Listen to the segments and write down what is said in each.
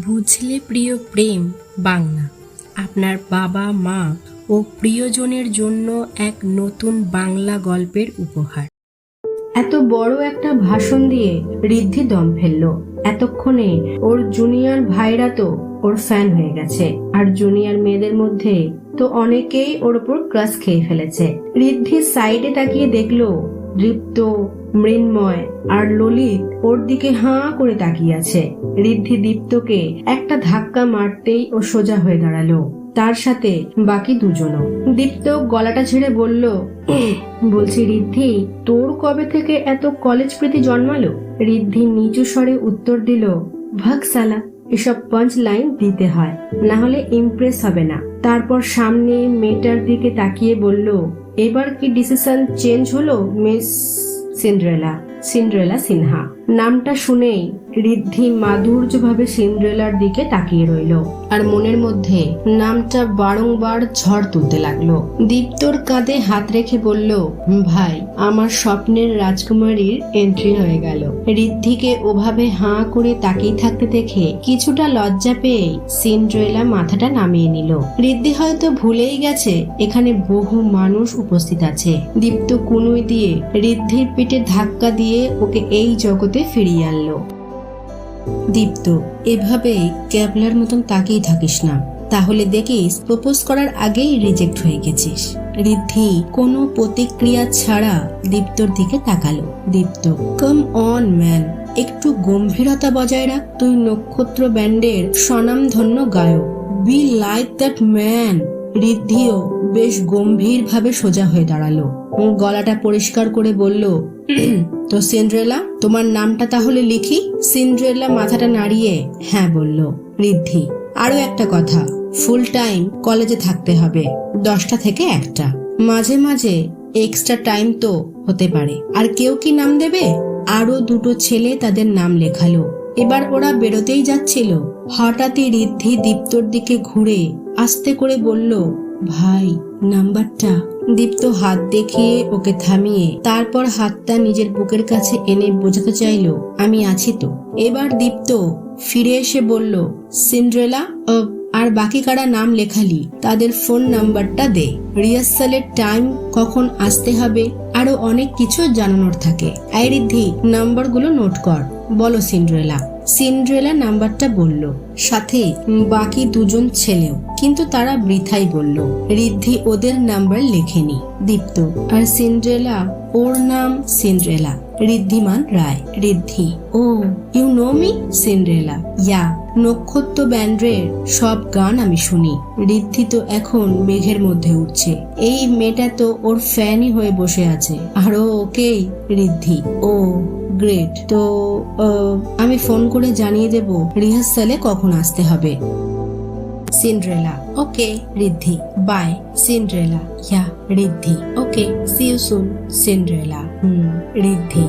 বুঝলে প্রিয় প্রেম বাংলা আপনার বাবা মা ও প্রিয়জনের জন্য এক নতুন বাংলা গল্পের উপহার। এত বড় একটা ভাষণ দিয়ে ঋদ্ধি দম ফেললো। এতক্ষণে ওর জুনিয়র ভাইরা তো ওর ফ্যান হয়ে গেছে, আর জুনিয়র মেয়েদের মধ্যে তো অনেকেই ওর উপর ক্রাশ খেয়ে ফেলেছে। ঋদ্ধি সাইডে তাকিয়ে দেখলো দীপ্ত, মৃন্ময় আর ললিত ওর দিকে হাঁ করে তাকিয়ে আছে। ঋদ্ধি দীপ্তকে একটা ধাক্কা মারতেই ও সোজা হয়ে দাঁড়ালো, তার সাথে বাকি দুজনও। দীপ্ত গলাটা ছেড়ে বলল, বলছি ঋদ্ধি, তোর কবে থেকে এত কলেজ প্রীতি জন্মালো? ঋদ্ধি নিচু স্বরে উত্তর দিল, ভাগ সালা, এসব পাঞ্চ লাইন দিতে হয়, না হলে ইমপ্রেস হবে না। তারপর সামনে মেয়েটার দিকে তাকিয়ে বলল, এবার কি ডিসিশন চেঞ্জ হলো মিস সিন্ড্রেলা? সিন্ড্রেলা সিনহা নামটা শুনেই ঋদ্ধি মাধুর্যভাবে সিন্ড্রেলার দিকে তাকিয়ে রইল, আর মনের মধ্যে নামটা বারংবার ঝড় তুলতে লাগলো। দীপ্তর কাঁধে হাত রেখে বলল, ভাই, আমার স্বপ্নের রাজকুমারীর এন্ট্রি হয়ে গেল। ঋদ্ধিকে ওভাবে হাঁ করে তাকিয়ে থাকতে দেখে কিছুটা লজ্জা পেয়ে সিন্ড্রেলা মাথাটা নামিয়ে নিল। ঋদ্ধি হয়তো ভুলেই গেছে এখানে বহু মানুষ উপস্থিত আছে। দীপ্ত কুনুই দিয়ে ঋদ্ধির পিঠে ধাক্কা দিয়ে ওকে এই জগতে ফিরিয়ে আনলো। দীপ্ত, এভাবে ক্যাবলার মতন তাকিয়ে থাকিস না, তাহলে দেখিস প্রপোজ করার আগেই রিজেক্ট হয়ে গেছিস। ঋদ্ধি কোনো প্রতিক্রিয়া ছাড়া দীপ্তর দিকে তাকালো। দীপ্ত, কাম অন ম্যান, একটু গম্ভীরতা বজায় রাখ, তুই নক্ষত্র ব্যান্ডের স্বনামধন্য গায়ক, বি লাইক দ্যাট ম্যান। ঋদ্ধিও বেশ গম্ভীর ভাবে সোজা হয়ে দাঁড়ালো, গলাটা পরিষ্কার করে বলল, তো সিন্ড্রেলা, তোমার নামটা তাহলে লিখি? সিন্ড্রেলা মাথাটা নাড়িয়ে হ্যাঁ বলল। ঋদ্ধি, আরো একটা কথা, ফুল টাইম কলেজে থাকতে হবে, 10টা থেকে 1টা, মাঝে মাঝে এক্সট্রা টাইম তো হতে পারে। আর কেউ কি নাম দেবে? আরো দুটো ছেলে তাদের নাম লেখালো। এবার ওরা বেরোতেই যাচ্ছিল, হঠাৎই ঋদ্ধি দীপ্তর দিকে ঘুরে আস্তে করে বলল, ভাই, নাম্বারটা। দীপ্ত হাত দেখিয়ে ওকে থামিয়ে তারপর হাতটা নিজের বুকের কাছে এনে বোঝাতে চাইল, আমি আছি তো। এবার দীপ্ত ফিরে এসে বলল, সিন্ড্রেলা, আর বাকি কারা নাম লেখালি তাদের ফোন নাম্বারটা দে, রিহার্সালের টাইম কখন আসতে হবে, আরো অনেক কিছু জানানোর থাকে। এই ঋদ্ধি, নাম্বারগুলো নোট কর। বলো সিন্ড্রেলা। সিন্ড্রেলা নাম্বারটা বলল, সাথে বাকি দুজন ছেলেও, কিন্তু তারা বৃথাই বলল। ঋদ্ধি ওদের নাম্বার লেখেনি। দীপ্ত, আর সিন্ড্রেলা? ওর নাম Cinderella, Riddhiman Roy. Riddhi, oh, you know me? Cinderella, yeah, Nakshatra ব্যান্ডের সব গান আমি শুনি। ঋদ্ধি তো এখন মেঘের মধ্যে উঠছে, এই মেয়েটা তো ওর ফ্যানই হয়ে বসে আছে, আরো ওকেই। ঋদ্ধি, ও গ্রেট, তো আমি ফোন করে জানিয়ে দেব রিহার্সালে কখন আসতে হবে। Cinderella, okay. Riddhi, bye. Cinderella, yeah. Riddhi, okay, see you soon. Cinderella, Riddhi,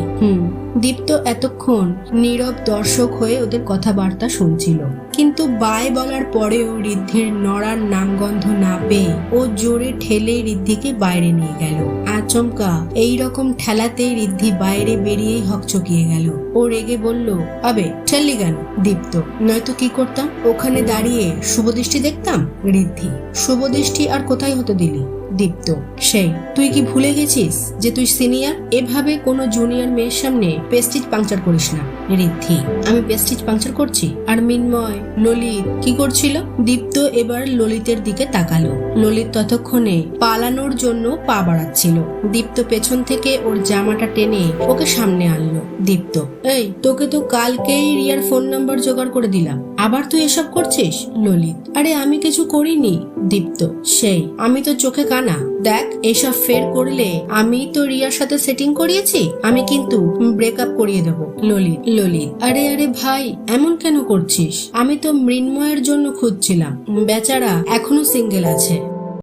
Dipto এতক্ষণ নীরব দর্শক হয়ে ওদের কথাবার্তা শুনছিল, কিন্তু বাই বলার পরেও ঋদ্ধির নড়ার নামগন্ধ না পেয়ে ও জোরে ঠেলে ঋদ্ধিকে বাইরে নিয়ে গেল। আচমকা এইরকম ঠেলাতেই ঋদ্ধি বাইরে বেরিয়েই হকচকিয়ে গেল। ও রেগে বলল, আবে ঠেললি কেন? দীপ্ত, নয়তো কি করতাম? ওখানে দাঁড়িয়ে শুভদৃষ্টি দেখতাম। ঋদ্ধি, শুভদৃষ্টি আর কোথায় হতে দিলি? দীপ্ত, সেই, তুই কি ভুলে গেছিস যে তুই সিনিয়র? এভাবে কোনো জুনিয়র মেয়ের সামনে পেস্টিজ পাংচার করিস না। ঋদ্ধি, আমি পেস্টিজ পাংচার করছি? আর মৃন্ময়, ললিত কি করছিল? দীপ্ত এবার ললিতের দিকে তাকালো। ললিত ততক্ষণে পালানোর জন্য পা বাড়াচ্ছিল। দীপ্ত পেছন থেকে ওর জামাটা টেনে ওকে সামনে আনলো। দীপ্ত, এই, তোকে তো কালকেই রিয়ার ফোন নাম্বার জোগাড় করে দিলাম, আবার তুই এসব করছিস? ললিত, আরে আমি কিছু করিনি। দীপ্ত, সেই, আমি তো চোখে কানা, দেখ, এসব ফের করলে আমি তো রিয়ার সাথে সেটিং করিয়েছি, আমি কিন্তু ব্রেকআপ করিয়ে দেব। ললিত, আরে আরে ভাই, এমন কেন করছিস? আমি তো মৃন্ময়ের জন্য খুঁজছিলাম, বেচারা এখনো সিঙ্গেল আছে।